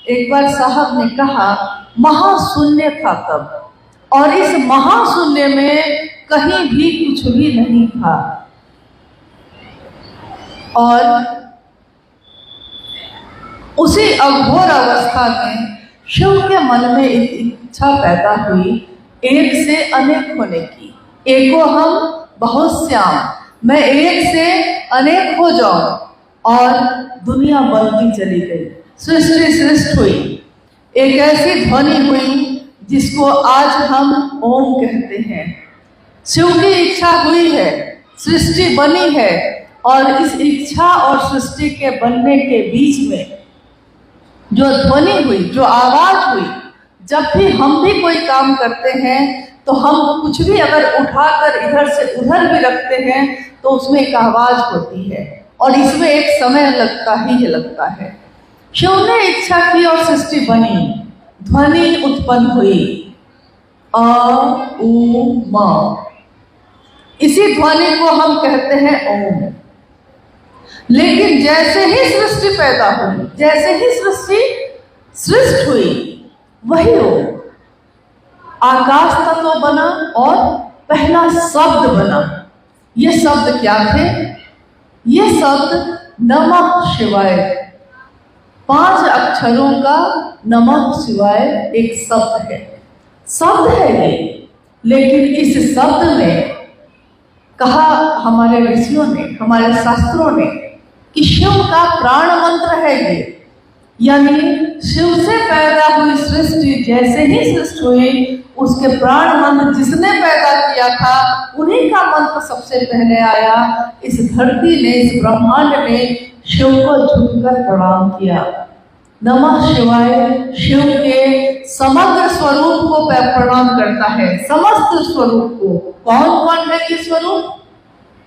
एक बार साहब ने कहा महाशून्य था तब, और इस महाशून्य में कहीं भी कुछ भी नहीं था। और उसी अघोर अवस्था में शिव के मन में एक इच्छा पैदा हुई, एक से अनेक होने की। एको हम बहुत श्याम, मैं एक से अनेक हो जाऊं। और दुनिया बनती चली गई, सृष्टि सृष्ट हुई, एक ऐसी ध्वनि हुई जिसको आज हम ओम कहते हैं। शिव की इच्छा हुई है, सृष्टि बनी है, और इस इच्छा और सृष्टि के बनने के बीच में जो ध्वनि हुई, जो आवाज हुई, जब भी हम भी कोई काम करते हैं तो हम कुछ भी अगर उठाकर इधर से उधर भी रखते हैं तो उसमें एक आवाज होती है, और इसमें एक समय लगता ही लगता है। शिव ने इच्छा की और सृष्टि बनी, ध्वनि उत्पन्न हुई, अ उ म। इसी ध्वनि को हम कहते हैं ओम। लेकिन जैसे ही सृष्टि पैदा हुई, जैसे ही सृष्टि सृष्ट हुई, वही ओम आकाश तत्व बना और पहला शब्द बना। ये शब्द क्या थे? ये शब्द नमः शिवाय, 5 अक्षरों का नमः शिवाय एक शब्द है। शब्द है ये, लेकिन इस शब्द में कहा हमारे ऋषियों ने, हमारे शास्त्रों ने, कि शिव का प्राण मंत्र है ये। यानी शिव से पैदा हुई सृष्टि जैसे ही सृष्टि हुई, उसके प्राण मंत्र जिसने पैदा किया था उन्हीं का मंत्र सबसे पहले आया। इस धरती ने, इस ब्रह्मांड ने शिव को झुककर प्रणाम किया। नमः शिवाय शिव के समग्र स्वरूप को प्रणाम करता है, समस्त स्वरूप को। कौन कौन है ये स्वरूप?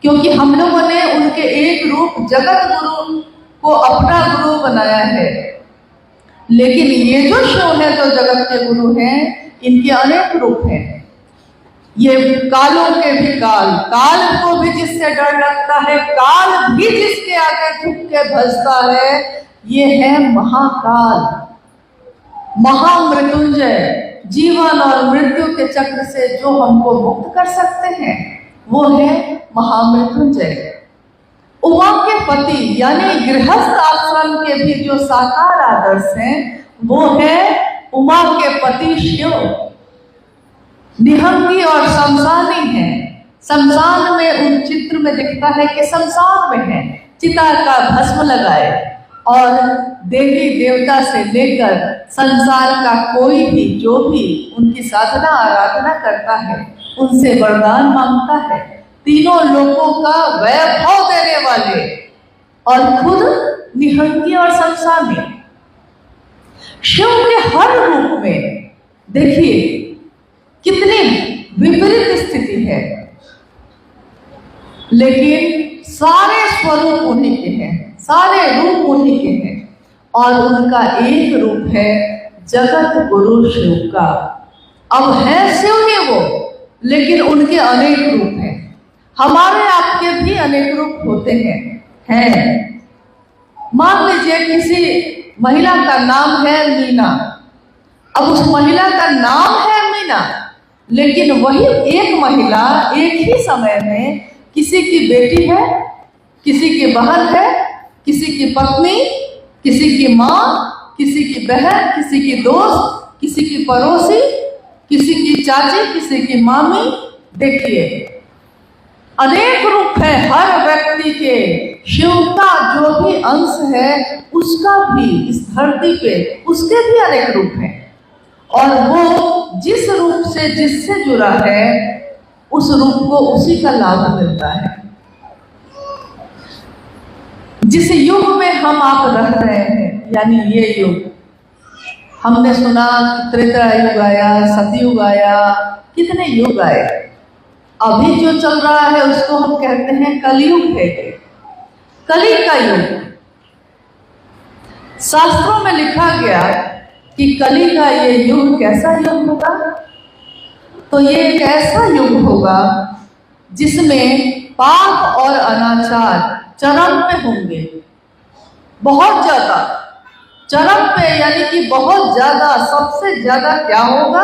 क्योंकि हम लोगों ने उनके एक रूप जगत गुरु को अपना गुरु बनाया है, लेकिन ये जो शिव है, जो जगत के गुरु हैं, इनके अनेक रूप हैं। ये कालों के भी काल, काल को भी जिससे डर लगता है, काल भी जिसके आगे झुक के भजता है, ये है महाकाल, महामृत्युंजय। जीवन और मृत्यु के चक्र से जो हमको मुक्त कर सकते हैं वो है महामृत्युंजय। उमा के पति यानी गृहस्थ आश्रम के भी जो साकार आदर्श हैं, वो है उमा के पति शिव। निहंगी और शमशानी है। शमशान में उन चित्र में दिखता है कि शमशान में है, चिता का भस्म लगाए, और देवी देवता से लेकर संसार का कोई भी जो भी उनकी साधना आराधना करता है, उनसे वरदान मांगता है। तीनों लोगों का वैभव देने वाले, और खुद निहंगी और शमशानी। शिव के हर रूप में देखिए कितनी विपरीत स्थिति है, लेकिन सारे स्वरूप उन्हीं के हैं, सारे रूप उन्हीं के हैं, और उनका एक रूप है जगत गुरु शिव का। अब है शिव ही वो, लेकिन उनके अनेक रूप हैं। हमारे आपके भी अनेक रूप होते हैं। मान लीजिए किसी महिला का नाम है मीना। अब उस महिला का नाम है मीना, लेकिन वही एक महिला एक ही समय में किसी की बेटी है, किसी की बहन है, किसी की पत्नी, किसी की माँ, किसी की बहन, किसी की दोस्त, किसी की पड़ोसी, किसी की चाची, किसी की मामी। देखिए अनेक रूप है हर व्यक्ति के। शिव का जो भी अंश है उसका भी इस धरती पे उसके भी अनेक रूप हैं, और वो जिस रूप से जिससे जुड़ा है उस रूप को उसी का लाभ मिलता है। जिस युग में हम आप रह रहे हैं, यानी ये युग, हमने सुना त्रेता युग आया, सतयुग आया, कितने युग आए। अभी जो चल रहा है उसको हम कहते हैं कलयुग है, कली का युग। शास्त्रों में लिखा गया कि कली का ये युग कैसा युग होगा? तो ये एक ऐसा युग होगा जिसमें पाप और अनाचार चरम पे होंगे, बहुत ज्यादा। चरम पे, यानी कि बहुत ज्यादा, सबसे ज्यादा क्या होगा?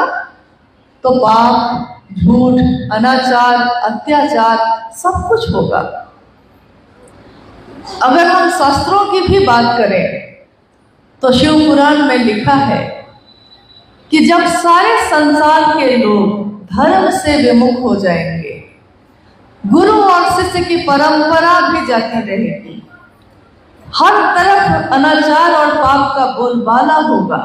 तो पाप, झूठ, अनाचार, अत्याचार सब कुछ होगा। अगर हम शास्त्रों की भी बात करें तो शिव पुराण में लिखा है कि जब सारे संसार के लोग धर्म से विमुख हो जाएंगे, गुरु और शिष्य की परंपरा भी जाती रहेगी, हर तरफ अनाचार और पाप का बोलबाला होगा,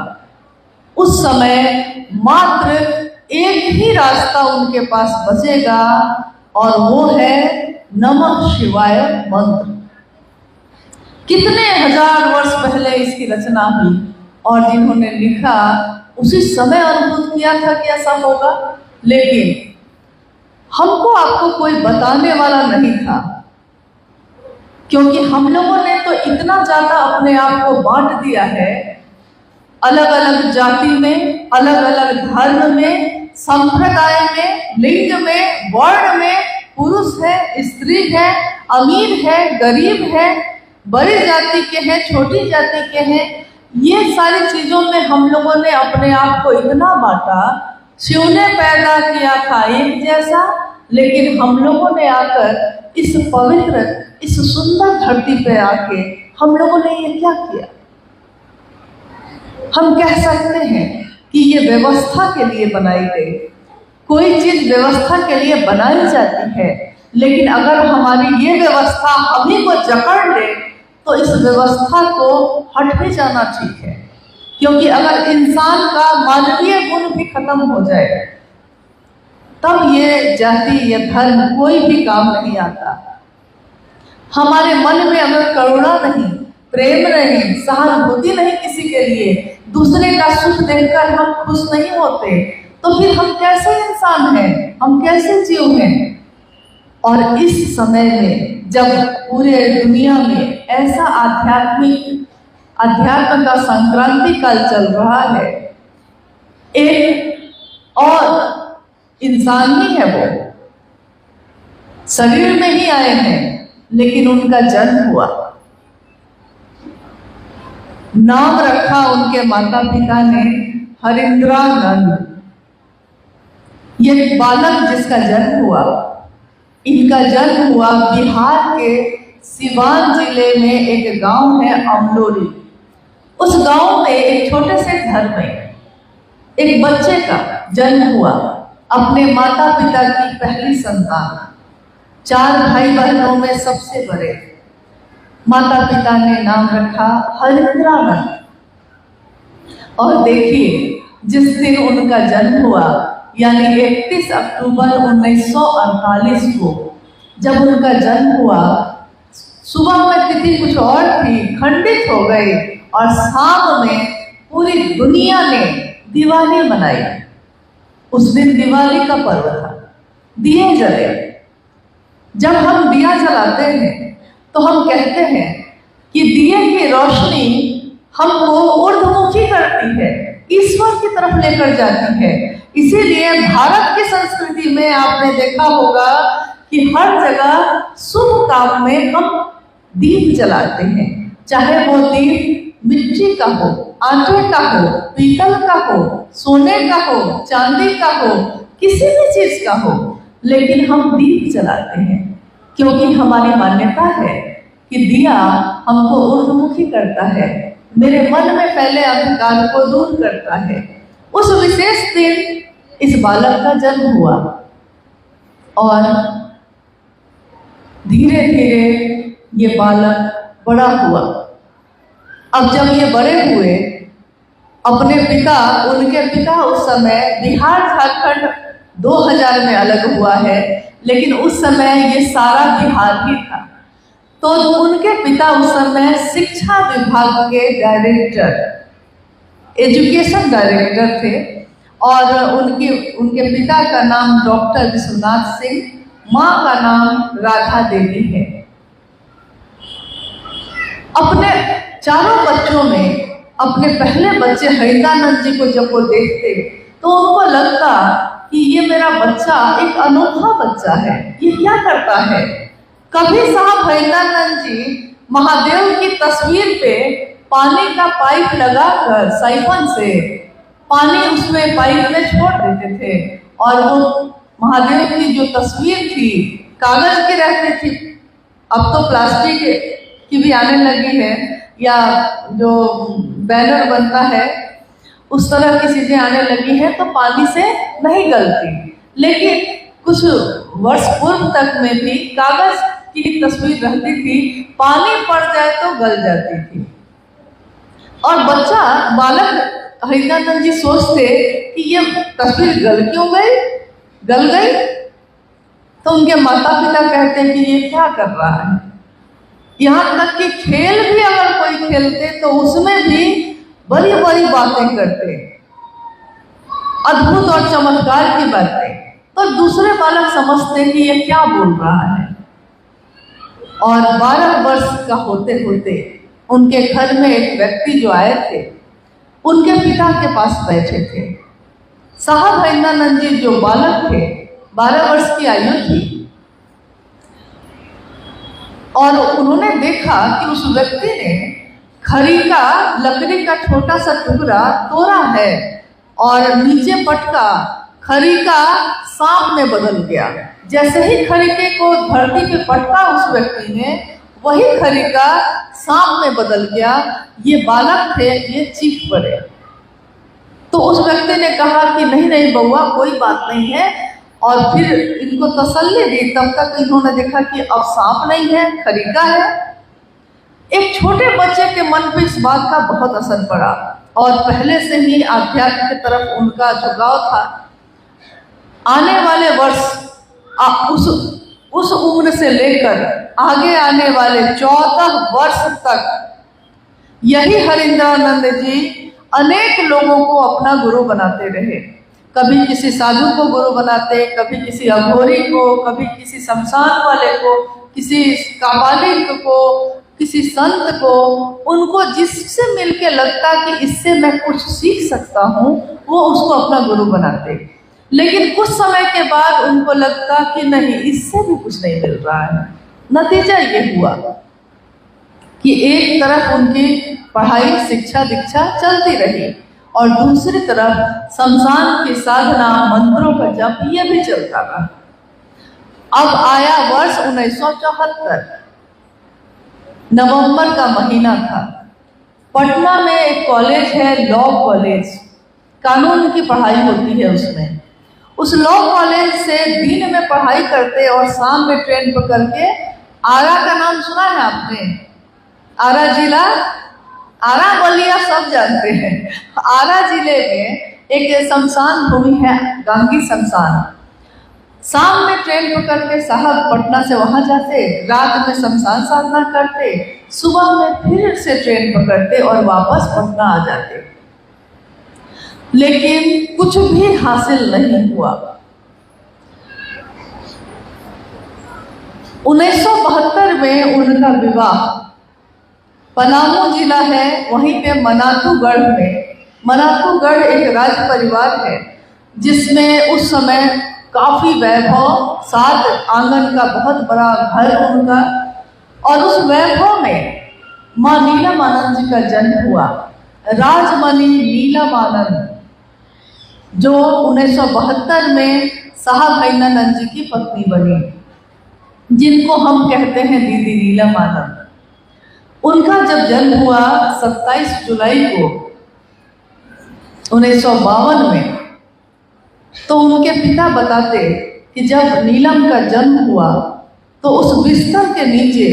उस समय मात्र एक ही रास्ता उनके पास बचेगा और वो है नमः शिवाय मंत्र। कितने हजार वर्ष पहले इसकी रचना हुई और जिन्होंने लिखा उसी समय अनुभूत किया था कि ऐसा होगा, लेकिन हमको आपको कोई बताने वाला नहीं था, क्योंकि हम लोगों ने तो इतना ज्यादा अपने आप को बांट दिया है, अलग अलग जाति में, अलग अलग धर्म में, संप्रदाय में, लिंग में, वर्ण में, पुरुष है, स्त्री है, अमीर है, गरीब है, बड़ी जाति के हैं, छोटी जाति के हैं, ये सारी चीजों में हम लोगों ने अपने आप को इतना बांटा। शिव ने पैदा किया था एक जैसा, लेकिन हम लोगों ने आकर इस पवित्र, इस सुंदर धरती पे आके हम लोगों ने ये क्या किया? हम कह सकते हैं कि ये व्यवस्था के लिए बनाई गई। कोई चीज व्यवस्था के लिए बनाई जाती है, लेकिन अगर हमारी ये व्यवस्था हम ही को जकड़ ले तो इस व्यवस्था को हट भी जाना ठीक है, क्योंकि अगर इंसान का मानवीय गुण भी खत्म हो जाए तब ये जाति, ये धर्म कोई भी काम नहीं आता। हमारे मन में अगर करुणा नहीं, प्रेम नहीं, सहानुभूति नहीं किसी के लिए, दूसरे का सुख देखकर हम खुश नहीं होते, तो फिर हम कैसे इंसान हैं, हम कैसे जीव हैं? और इस समय में जब पूरे दुनिया में ऐसा अध्यात्म का संक्रांति काल चल रहा है, एक और इंसान ही है, वो शरीर में ही आए हैं, लेकिन उनका जन्म हुआ, नाम रखा उनके माता पिता ने हरिंद्रानंद। ये बालक जिसका जन्म हुआ, इनका जन्म हुआ बिहार के सिवान जिले में एक गांव है अमलोरी। उस गांव में एक छोटे से घर में एक बच्चे का जन्म हुआ, अपने माता पिता की पहली संतान, 4 भाई बहनों में सबसे बड़े। माता पिता ने नाम रखा हरिंद्रानंद। और देखिए, जिस दिन उनका जन्म हुआ, यानी 31 अक्टूबर 1948 को जब उनका जन्म हुआ, सुबह में तिथि कुछ और थी, खंडित हो गई, और शाम में पूरी दुनिया ने दिवाली मनाई। उस दिन दिवाली का पर्व था, दिए जले। जब हम दिया जलाते हैं तो हम कहते हैं कि दिए की रोशनी हमको ऊर्ध्वमुखी करती है, ईश्वर की तरफ लेकर जाती है। इसीलिए भारत की संस्कृति में आपने देखा होगा कि हर जगह शुभ काम में हम दीप जलाते हैं, चाहे वो दीप मिट्टी का हो, आटे का हो, पीतल का हो, सोने का हो, चांदी का हो, किसी भी चीज का हो, लेकिन हम दीप जलाते हैं, क्योंकि हमारी मान्यता है कि दिया हमको ऊर्ध्वमुखी करता है, मेरे मन में फैले अंधकार को दूर करता है। उस विशेष दिन इस बालक का जन्म हुआ और धीरे धीरे ये बालक बड़ा हुआ। अब जब ये बड़े हुए, अपने पिता, उनके पिता उस समय बिहार झारखंड 2000 में अलग हुआ है, लेकिन उस समय ये सारा बिहार ही था। तो उनके पिता उस समय शिक्षा विभाग के डायरेक्टर, एजुकेशन डायरेक्टर थे, और उनके पिता का नाम डॉक्टर विश्वनाथ सिंह, माँ का नाम राधा देवी है। अपने चारों बच्चों में अपने पहले बच्चे हरिंद्रानंद जी को जब वो देखते तो उनको लगता कि ये मेरा बच्चा एक अनोखा बच्चा है, ये क्या करता है। कभी साहब हरिंद्रानंद जी महादेव की तस्वीर पे पानी का पाइप लगाकर साइफन से पानी उसमें पाइप में छोड़ देते थे और वो महादेव की जो तस्वीर थी कागज की रहती थी, अब तो प्लास्टिक की भी आने लगी है या जो बैनर बनता है उस तरह की चीजें आने लगी हैं, तो पानी से नहीं गलती। लेकिन कुछ वर्ष पूर्व तक में भी कागज की तस्वीर रहती थी, पानी पड़ जाए तो गल जाती थी। और बच्चा बालक हरिदानंद जी सोचते कि ये तस्वीर गल क्यों गई, गल गई। तो उनके माता पिता कहते हैं कि ये क्या कर रहा है। यहाँ तक कि खेल भी अगर कोई खेलते तो उसमें भी बड़ी बड़ी बातें करते, अद्भुत और चमत्कार की बातें। तो दूसरे बालक समझते कि ये क्या बोल रहा है। और 12 वर्ष का होते होते उनके घर में एक व्यक्ति जो आए थे, उनके पिता के पास बैठे थे। साहब हरिदानंद जी जो बालक थे, 12 वर्ष की आयु थी, और उन्होंने देखा कि उस व्यक्ति ने खरी का लकड़ी का छोटा सा टुकड़ा तोड़ा है और नीचे पटका खरी का सांप में बदल गया। जैसे ही खरीके को धरती पे पटका उस व्यक्ति ने, वही खरीका सांप में बदल गया। ये बालक थे, ये चीख पड़े। तो उस व्यक्ति ने कहा कि नहीं नहीं बउआ, कोई बात नहीं है, और फिर इनको तसल्ली दी। तब तक इन्होंने देखा कि अब सांप नहीं है, खरीका है। एक छोटे बच्चे के मन पे इस बात का बहुत असर पड़ा और पहले से ही आध्यात्म की तरफ उनका झुकाव था। आने वाले वर्ष उस उम्र से लेकर आगे आने वाले 14 वर्ष तक यही हरिंद्रानंद जी अनेक लोगों को अपना गुरु बनाते रहे। कभी किसी साधु को गुरु बनाते, कभी किसी अघोरी को, कभी किसी शमशान वाले को, किसी काबालिक को, किसी संत को। उनको जिससे मिलके लगता कि इससे मैं कुछ सीख सकता हूँ, वो उसको अपना गुरु बनाते। लेकिन कुछ समय के बाद उनको लगता कि नहीं, इससे भी कुछ नहीं मिल रहा है। नतीजा ये हुआ कि एक तरफ उनकी पढ़ाई, शिक्षा, दीक्षा चलती रही और दूसरी तरफ शमशान की साधना, मंत्रों का जप, ये भी चलता रहा। अब आया वर्ष 1974, नवंबर का महीना था। पटना में एक कॉलेज है, लॉ कॉलेज, कानून की पढ़ाई होती है उसमें। उस लॉ कॉलेज से दिन में पढ़ाई करते और शाम में ट्रेन पकड़ के, आरा का नाम सुना है आपने? आरा जिला, आरा बलिया सब जानते हैं। आरा जिले में एक शमशान भूमि है, गांगी शमशान। शाम में ट्रेन पकड़ के साहब पटना से वहां जाते, रात में शमशान साधना करते, सुबह में फिर से ट्रेन पकड़ते और वापस पटना आ जाते। लेकिन कुछ भी हासिल नहीं हुआ। 1972 में उनका विवाह, पलामू जिला है, वहीं पे मनातूगढ़ में, मनातूगढ़ एक राज परिवार है जिसमें उस समय काफी वैभव, 7 आंगन का बहुत बड़ा घर उनका, और उस वैभव में माँ नीलमानंद जी का जन्म हुआ। राजमणि नीलमानंद जो 1972 में साहब हरिदानंद जी की पत्नी बनी, जिनको हम कहते हैं दीदी नीलमानंद। उनका जब जन्म हुआ 27 जुलाई को 1952 में, तो उनके पिता बताते कि जब नीलम का जन्म हुआ तो उस बिस्तर के नीचे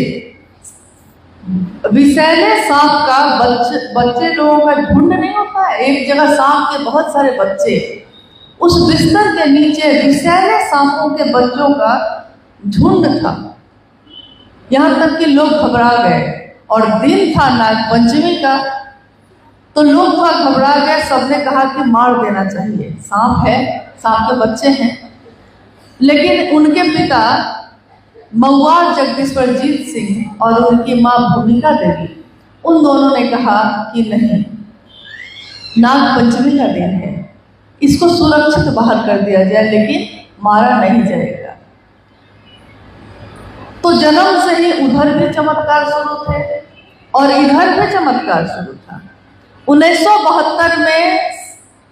विषैले सांप का बच्चे लोगों का झुंड नहीं होता है, एक जगह सांप के बहुत सारे बच्चे, उस बिस्तर के नीचे विषैले सांपों के बच्चों का झुंड था। यहाँ तक कि लोग घबरा गए, और दिन था नाग पंचमी का, तो लोग थोड़ा घबरा गए। सबने कहा कि मार देना चाहिए, सांप है, सांप के बच्चे हैं। लेकिन उनके पिता महुआर जगदीश्वरजीत सिंह और उनकी माँ भूमिका देवी, उन दोनों ने कहा कि नहीं, नाग पंचमी का दिन है, इसको सुरक्षित बाहर कर दिया जाए, लेकिन मारा नहीं जाएगा। तो जन्म से ही उधर भी चमत्कार शुरू थे और इधर पे चमत्कार शुरू था। 1972 में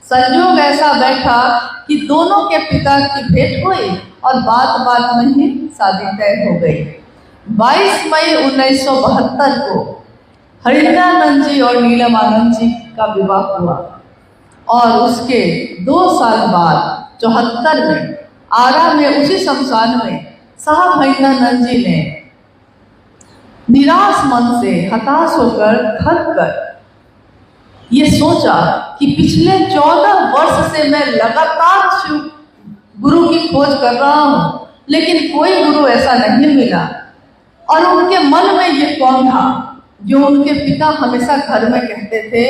संयोग ऐसा बैठा कि दोनों के पिता की भेंट हुई और बात बात में ही शादी तय हो गई। 22 मई 1972 को हरिंद्रानंद जी और नीलमानंद जी का विवाह हुआ और उसके 2 साल बाद 74 में आरा में उसी शमशान में साहब हरिंद्रानंद जी ने निराश मन से, हताश होकर, थक कर ये सोचा कि पिछले 14 वर्ष से मैं लगातार शिव गुरु की खोज कर रहा हूँ, लेकिन कोई गुरु ऐसा नहीं मिला। और उनके मन में ये कौन था जो उनके पिता हमेशा घर में कहते थे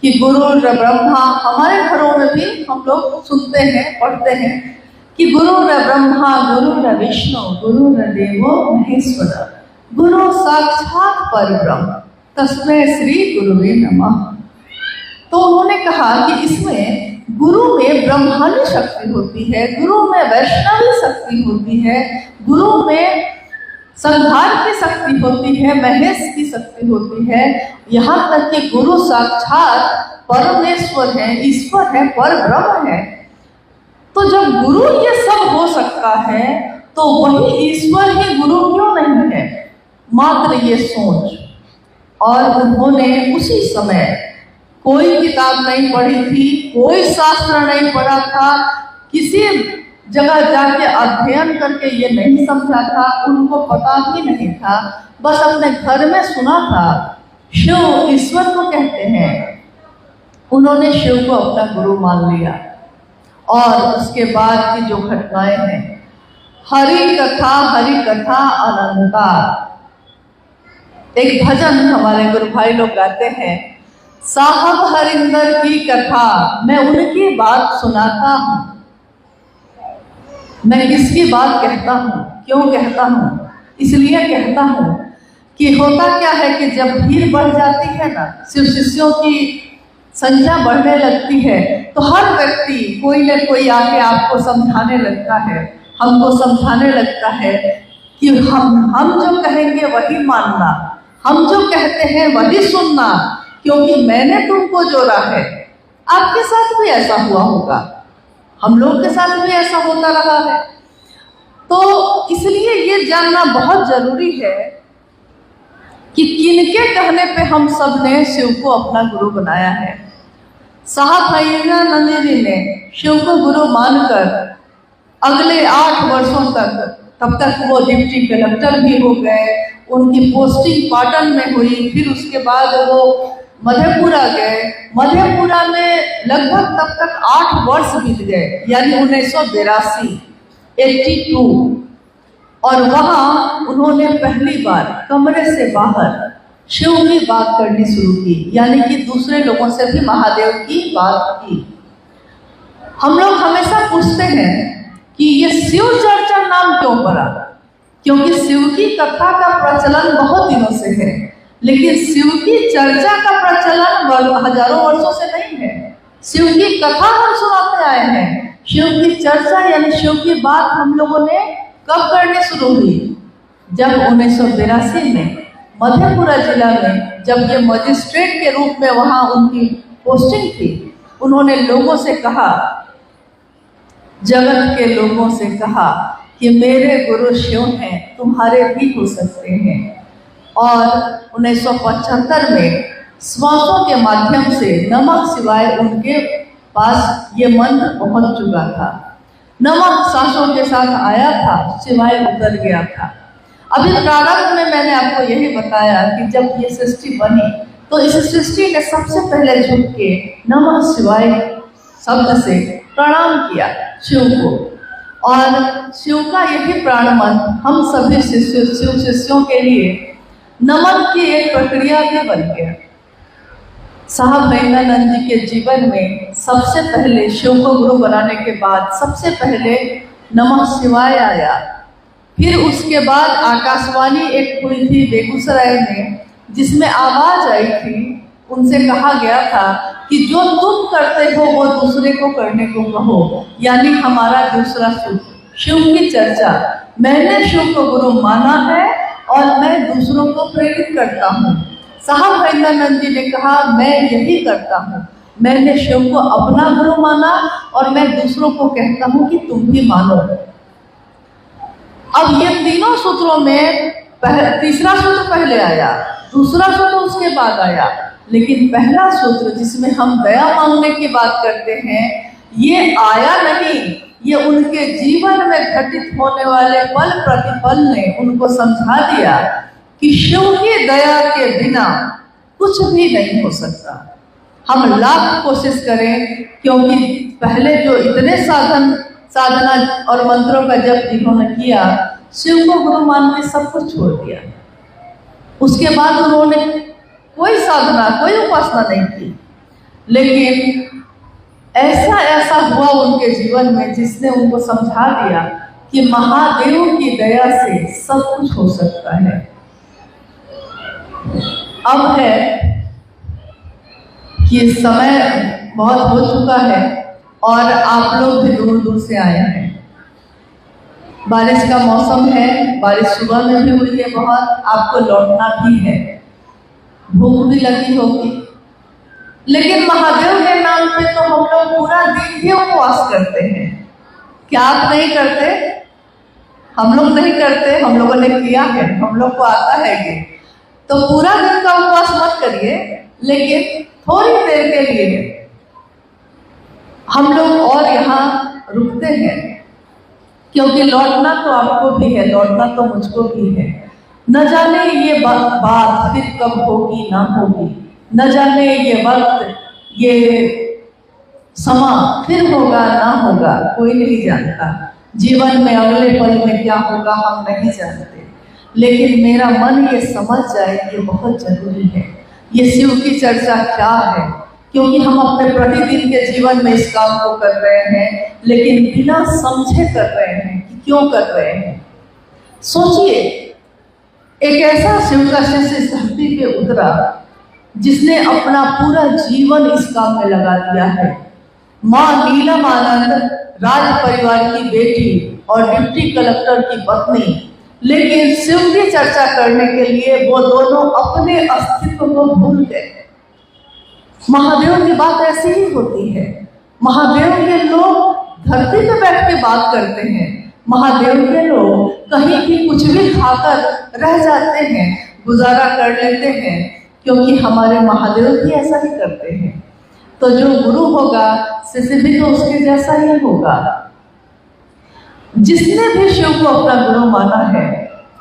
कि गुरु ब्रह्मा, हमारे घरों में भी हम लोग सुनते हैं, पढ़ते हैं कि गुरु ब्रह्मा गुरु विष्णु गुरु देवो महेश्वर, गुरु साक्षात परब्रह्म तस्मै श्री गुरुवे नमः। तो उन्होंने कहा कि इसमें गुरु में ब्रह्मांडी शक्ति होती है, गुरु में वैष्णवी शक्ति होती है, गुरु में संहार की शक्ति होती है, महेश की शक्ति होती है, यहाँ तक कि गुरु साक्षात परमेश्वर है, ईश्वर है, परब्रह्म है। तो जब गुरु ये सब हो सकता है तो वही ईश्वर ही गुरु क्यों नहीं है? मात्र ये सोच। और उन्होंने उसी समय कोई किताब नहीं पढ़ी थी, कोई शास्त्र नहीं पढ़ा था, किसी जगह जाके अध्ययन करके ये नहीं समझा था, उनको पता ही नहीं था, बस अपने घर में सुना था शिव ईश्वर को कहते हैं। उन्होंने शिव को अपना गुरु मान लिया। और उसके बाद की जो घटनाएं हैं, हरि कथा अनंता, एक भजन हमारे गुरु भाई लोग गाते हैं, साहब हरिंदर की कथा मैं उनकी बात सुनाता हूँ। मैं किसकी बात कहता हूँ, क्यों कहता हूँ? इसलिए कहता हूँ कि होता क्या है कि जब भीड़ बढ़ जाती है ना, शिव शिष्यों की संख्या बढ़ने लगती है, तो हर व्यक्ति कोई न कोई आके आपको समझाने लगता है, हमको समझाने लगता है कि हम जो कहेंगे वही मानना, हम जो कहते हैं वही सुनना, क्योंकि मैंने तुमको जोड़ा है। आपके साथ भी ऐसा हुआ होगा, हम लोग के साथ भी ऐसा होता रहा है। तो इसलिए ये जानना बहुत जरूरी है कि किनके कहने पे हम सब ने शिव को अपना गुरु बनाया है। साहब हरिंद्रानंद जी ने शिव को गुरु मानकर अगले 8 वर्षों तक, तब तक वो डिप्टी कलेक्टर भी हो गए, उनकी पोस्टिंग पाटन में हुई, फिर उसके बाद वो मधेपुरा गए। मधेपुरा में लगभग तब तक 8 वर्ष बीत गए, यानी 1982 और वहाँ उन्होंने पहली बार कमरे से बाहर शिव की बात करनी शुरू की, यानी कि दूसरे लोगों से भी महादेव की बात की। हम लोग हमेशा पूछते हैं कि ये शिव चर्चा नाम क्यों पड़ा, क्योंकि शिव की कथा का प्रचलन बहुत दिनों से है, लेकिन शिव की चर्चा का प्रचलन हजारों वर्षों से नहीं है। शिव की कथा हम सुनाते आए हैं, शिव की चर्चा यानी शिव की बात हम लोगों ने कब करनी शुरू हुई? जब 1982 में मधेपुरा जिला में, जब ये मजिस्ट्रेट के रूप में वहाँ उनकी पोस्टिंग थी, उन्होंने लोगों से कहा, जगत के लोगों से कहा कि मेरे गुरु शिव हैं, तुम्हारे भी हो सकते हैं। और 1975 में श्वासों के माध्यम से नमः शिवाय उनके पास ये मंत्र पहुंच चुका था। नमः सांसों के साथ आया था, शिवाय उतर गया था। अभी प्रारंभ में मैंने आपको यही बताया कि जब ये सृष्टि बनी तो इस सृष्टि ने सबसे पहले झुक के नमः शिवाय शब्द से प्रणाम किया शिव को, और शिव का यही प्राण मंत्र हम सभी शिव शिष्यों के लिए नमन की एक प्रक्रिया भी बन गया। साहब हरिंद्रानंद जी के जीवन में सबसे पहले शिव को गुरु बनाने के बाद सबसे पहले नमः शिवाय आया। फिर उसके बाद आकाशवाणी एक हुई थी बेगूसराय में, जिसमें आवाज आई थी, उनसे कहा गया था कि जो तुम करते हो वो दूसरे को करने को कहो, यानी हमारा दूसरा शिव की चर्चा। मैंने शिव को गुरु माना है और मैं दूसरों को प्रेरित करता हूँ। साहब हरिंद्रानंद जी ने कहा, मैं यही करता हूँ, मैंने शिव को अपना गुरु माना और मैं दूसरों को कहता हूँ कि तुम भी मानो। अब ये तीनों सूत्रों में तीसरा सूत्र पहले आया, दूसरा सूत्र उसके बाद आया, लेकिन पहला सूत्र जिसमें हम दया मांगने की बात करते हैं, ये आया नहीं, ये उनके जीवन में घटित होने वाले पल प्रतिपल ने उनको समझा दिया कि शिव की दया के बिना कुछ भी नहीं हो सकता। हम लाख कोशिश करें, क्योंकि पहले जो इतने साधना और मंत्रों का जप जिन्होंने किया, शिव को गुरु मान के सब कुछ छोड़ दिया। उसके बाद उन्होंने कोई साधना, कोई उपासना नहीं की, लेकिन ऐसा हुआ उनके जीवन में जिसने उनको समझा दिया कि महादेव की दया से सब कुछ हो सकता है। अब है कि समय बहुत हो चुका है और आप लोग भी दूर दूर से आए हैं। बारिश का मौसम है, बारिश सुबह में भी हुई है बहुत, आपको लौटना भी है, भूख भी लगी होगी, लेकिन महादेव के नाम पे तो हम लोग पूरा दिन ही उपवास करते हैं। क्या आप नहीं करते? हम लोग नहीं करते, हम लोगों ने किया है, हम लोग को आता है ये। तो पूरा दिन का उपवास मत करिए, लेकिन थोड़ी देर के लिए हम लोग और यहाँ रुकते हैं, क्योंकि लौटना तो आपको भी है, लौटना तो मुझको भी है। न जाने ये बात फिर कब होगी ना होगी, न जाने ये वक्त, ये समा फिर होगा ना होगा, कोई नहीं जानता। जीवन में अगले पल में क्या होगा हम नहीं जानते, लेकिन मेरा मन ये समझ जाए ये बहुत जरूरी है। ये शिव की चर्चा क्या है, क्योंकि हम अपने प्रतिदिन के जीवन में इस काम को कर रहे हैं, लेकिन बिना समझे कर रहे हैं कि क्यों कर रहे हैं। सोचिए, एक ऐसा शिव का शिष्य इस धरती पे उतरा जिसने अपना पूरा जीवन इस काम में लगा दिया है। माँ नीलम आनंद राज परिवार की बेटी और डिप्टी कलेक्टर की पत्नी, लेकिन शिव की चर्चा करने के लिए वो दोनों अपने अस्तित्व को भूल गए। महादेव की बात ऐसी ही होती है। महादेव के लोग धरती पे बैठ के बात करते हैं, महादेव के लोग कहीं भी कुछ भी खाकर रह जाते हैं, गुजारा कर लेते हैं, क्योंकि हमारे महादेव भी ऐसा ही करते हैं। तो जो गुरु होगा शिष्य भी तो उसके जैसा ही होगा। जिसने भी शिव को अपना गुरु माना है,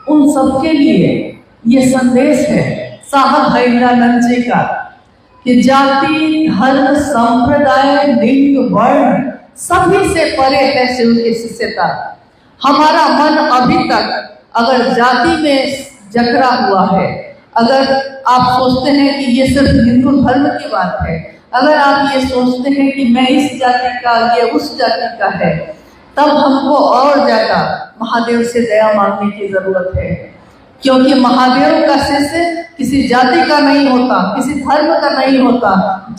उन सबके लिए ये संदेश है साहब हरिंद्रानंद जी का कि जाति, धर्म, संप्रदाय, लिंग, वर्ण सभी से परे है शिव की शिष्यता। हमारा मन अभी तक अगर जाति में जकड़ा हुआ है, अगर आप सोचते हैं कि ये सिर्फ हिंदू धर्म की बात है, अगर आप ये सोचते हैं कि मैं इस जाति का, ये उस जाति का है, तब हमको और ज्यादा महादेव से दया मांगने की जरूरत है। क्योंकि महादेव का शिष्य किसी जाति का नहीं होता, किसी धर्म का नहीं होता।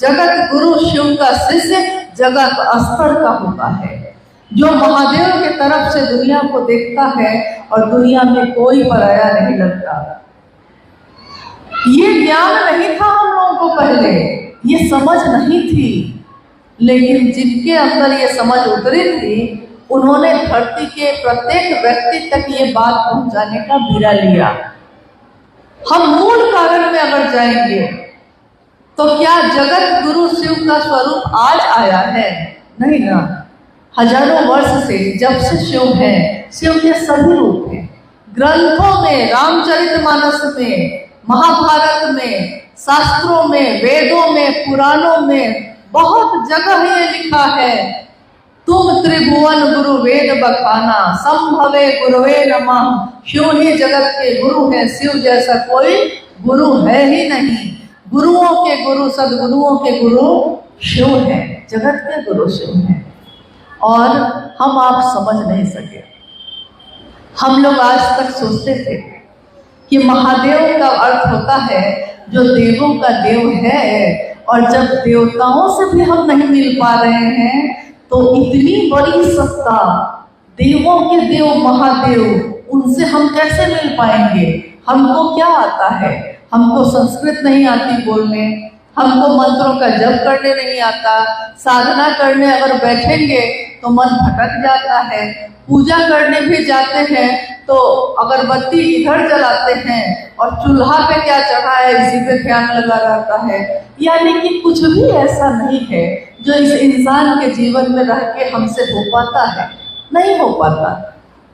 जगत गुरु शिव का शिष्य जगत स्तर का होता है, जो महादेव के तरफ से दुनिया को देखता है और दुनिया में कोई पराया नहीं लगता। ये ज्ञान नहीं था हम लोगों को पहले, ये समझ नहीं थी, लेकिन जिनके अंदर ये समझ उतरी थी, उन्होंने धरती के प्रत्येक व्यक्ति तक ये बात पहुंचाने का बीड़ा लिया। हम मूल कारण में अगर जाएंगे तो क्या जगत गुरु शिव का स्वरूप आज आया है? नहीं ना। हजारों वर्ष से जब से शिव है, शिव के सभी रूप हैं। ग्रंथों में, रामचरितमानस में, महाभारत में, शास्त्रों में, वेदों में, पुराणों में बहुत जगह ये लिखा है, तुम त्रिभुवन गुरु वेद बखाना, संभवे गुरुवे नमः। शिव ही जगत के गुरु हैं, शिव जैसा कोई गुरु है ही नहीं। गुरुओं के गुरु, सदगुरुओं के गुरु शिव हैं, जगत के गुरु शिव हैं। और हम आप समझ नहीं सके। हम लोग आज तक सोचते थे कि महादेव का अर्थ होता है जो देवों का देव है, और जब देवताओं से भी हम नहीं मिल पा रहे हैं तो इतनी बड़ी सत्ता, देवों के देव महादेव, उनसे हम कैसे मिल पाएंगे? हमको क्या आता है? हमको संस्कृत नहीं आती बोलने, हमको मंत्रों का जप करने नहीं आता, साधना करने अगर बैठेंगे तो मन भटक जाता है, पूजा करने भी जाते हैं तो अगरबत्ती इधर जलाते हैं और चूल्हा पे क्या चढ़ा है इसी पे ध्यान लगा रहता है। यानी कि कुछ भी ऐसा नहीं है जो इस इंसान के जीवन में रह के हमसे हो पाता है, नहीं हो पाता।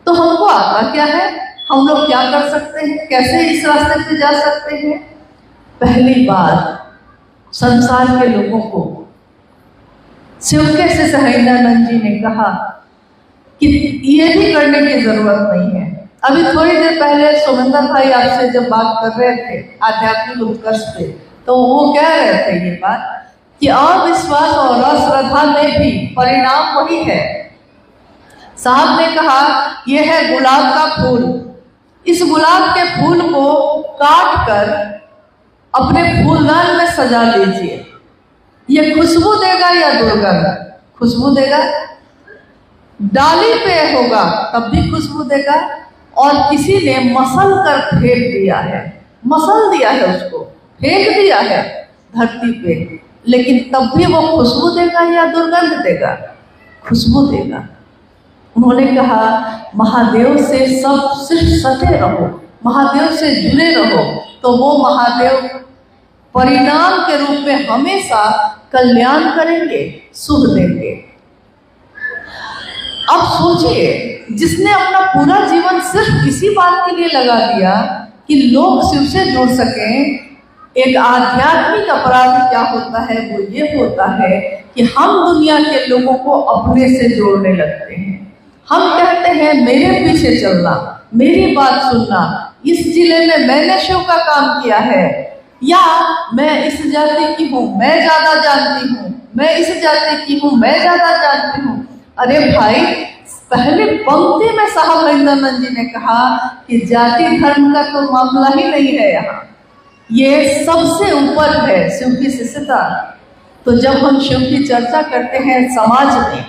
तो हमको आता क्या है, हम लोग क्या कर सकते हैं, कैसे इस रास्ते पे जा सकते हैं? पहली बार संसार के लोगों को शिवके से सहजानंद जी ने कहा कि ये भी करने की जरूरत नहीं है। अभी थोड़ी देर पहले सोमेंद्र भाई आपसे जब बात कर रहे थे आध्यात्मिक उत्कर्ष पे, तो वो कह रहे थे ये बात कि अविश्वास और अश्रद्धा में भी परिणाम वही है। साहब ने कहा यह है गुलाब का फूल, इस गुलाब के फूल को काट कर अपने फूलदान में सजा लीजिए, ये खुशबू देगा या दुर्गंध? खुशबू देगा। डाली पे होगा तब भी खुशबू देगा। और किसी ने मसल कर फेंक दिया है, मसल दिया है, उसको फेंक दिया है धरती पे, लेकिन तब भी वो खुशबू देगा या दुर्गंध देगा? खुशबू देगा। उन्होंने कहा महादेव से सब सिर्फ सटे रहो, महादेव से जुड़े रहो, तो वो महादेव परिणाम के रूप में हमेशा कल्याण करेंगे, शुभ देंगे। अब सोचिए, जिसने अपना पूरा जीवन सिर्फ इसी बात के लिए लगा दिया कि लोग शिव से जुड़ सकें, एक आध्यात्मिक अपराध क्या होता है, वो ये होता है कि हम दुनिया के लोगों को अपने से जोड़ने लगते हैं। हम कहते हैं मेरे पीछे चलना, मेरी बात सुनना, इस जिले में मैंने शिव का काम किया है, या मैं इस जाति की हूँ, मैं ज्यादा जानती हूँ, मैं इस जाति की हूँ, मैं ज्यादा जानती हूँ। अरे भाई, पहले पंक्ति में साहब हरिंदरनाथ जी ने कहा कि जाति धर्म का तो मामला ही नहीं है यहाँ, ये सबसे ऊपर है शिव की शिष्यता। तो जब हम शिव की चर्चा करते हैं समाज में,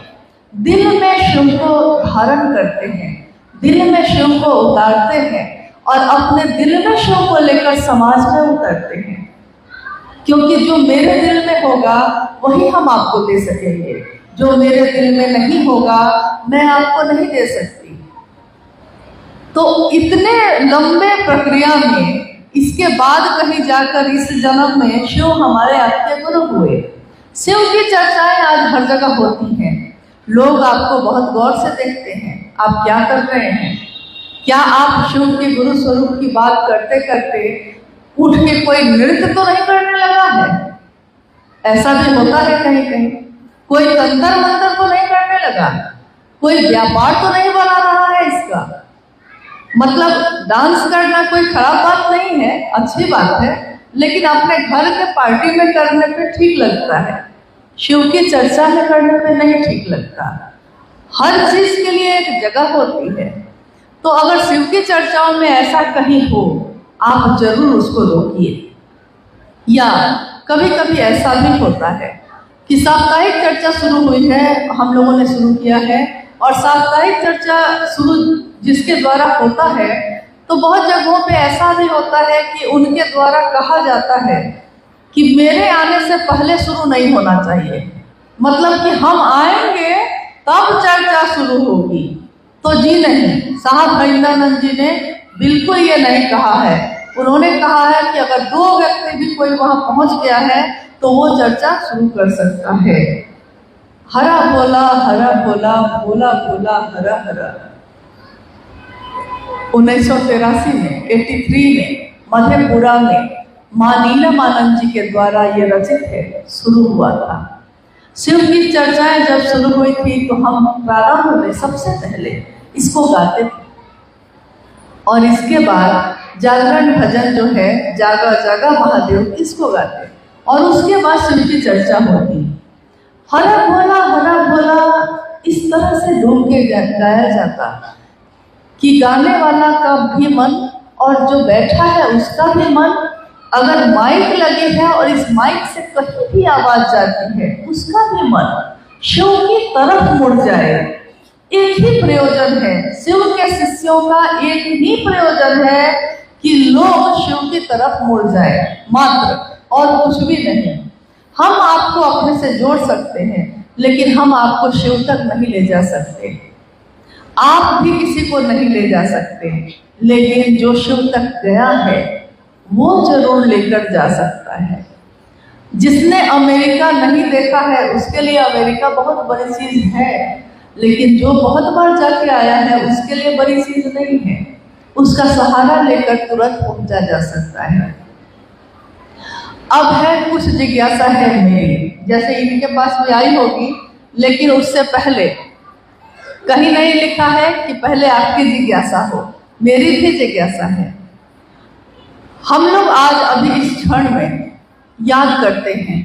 दिल में शिव को धारण करते हैं, दिल में शिव को उतारते हैं और अपने दिल में शिव को लेकर समाज में उतरते हैं, क्योंकि जो मेरे दिल में होगा वही हम आपको दे सकेंगे, जो मेरे दिल में नहीं होगा मैं आपको नहीं दे सकती। तो इतने लंबे प्रक्रिया में इसके बाद कहीं जाकर इस जन्म में शिव हमारे आद्य गुरु हुए। शिव की चर्चाएं आज हर जगह होती हैं, लोग आपको बहुत गौर से देखते हैं, आप क्या कर रहे हैं, क्या आप शिव के गुरु स्वरूप की बात करते करते उठ के कोई नृत्य तो नहीं करने लगा है? ऐसा भी होता है कहीं कहीं। कोई तंत्र मंत्र तो नहीं करने लगा, कोई व्यापार तो नहीं बना रहा है इसका। मतलब डांस करना कोई खराब बात नहीं है, अच्छी बात है, लेकिन अपने घर के पार्टी में करने पे ठीक लगता है, शिव की चर्चा में करने पे नहीं ठीक लगता। हर चीज के लिए एक जगह होती है। तो अगर शिव की चर्चाओं में ऐसा कहीं हो, आप जरूर उसको रोकिए। या कभी कभी ऐसा भी होता है कि साप्ताहिक चर्चा शुरू हुई है, हम लोगों ने शुरू किया है, और साप्ताहिक चर्चा शुरू जिसके द्वारा होता है, तो बहुत जगहों पे ऐसा भी होता है कि उनके द्वारा कहा जाता है कि मेरे आने से पहले शुरू नहीं होना चाहिए, मतलब कि हम आएंगे तब चर्चा शुरू होगी। तो जी नहीं, साहब हरिंदरनाथ जी ने बिल्कुल ये नहीं कहा है। उन्होंने कहा है कि अगर दो व्यक्ति भी कोई वहां पहुंच गया है तो वो चर्चा शुरू कर सकता है। हरा भोला हरा भोला, भोला भोला हरा हरा। 1983 में 83 में मधेपुरा में माँ नीलमानंद जी के द्वारा ये रचित है, शुरू हुआ था। शिव की चर्चाएं जब शुरू हुई थी तो हम प्रारंभ में सबसे पहले इसको गाते थे, और इसके बाद जागरण भजन जो है, जागा जागा महादेव, इसको गाते, और उसके बाद शिव की चर्चा होती। हरा भोला इस तरह से ढूंढ के गाया जाता कि गाने वाला का भी मन और जो बैठा है उसका भी मन, अगर माइक लगे है और इस माइक से कहीं भी आवाज जाती है, उसका भी मन शिव की तरफ मुड़ जाए। एक ही प्रयोजन है शिव के शिष्यों का, एक ही प्रयोजन है कि लोग शिव की तरफ मुड़ जाए, मात्र, और कुछ भी नहीं। हम आपको अपने से जोड़ सकते हैं, लेकिन हम आपको शिव तक नहीं ले जा सकते। आप भी किसी को नहीं ले जा सकते, लेकिन जो शिव तक गया है वो जरूर लेकर जा सकता है। जिसने अमेरिका नहीं देखा है उसके लिए अमेरिका बहुत बड़ी चीज है, लेकिन जो बहुत बार जाके आया है उसके लिए बड़ी चीज नहीं है। उसका सहारा लेकर तुरंत पहुंचा जा सकता है। अब है कुछ जिज्ञासा है मेरी, जैसे इनके पास भी आई होगी, लेकिन उससे पहले कहीं नहीं लिखा है कि पहले आपकी जिज्ञासा हो, मेरी भी जिज्ञासा है। हम लोग आज अभी इस क्षण में याद करते हैं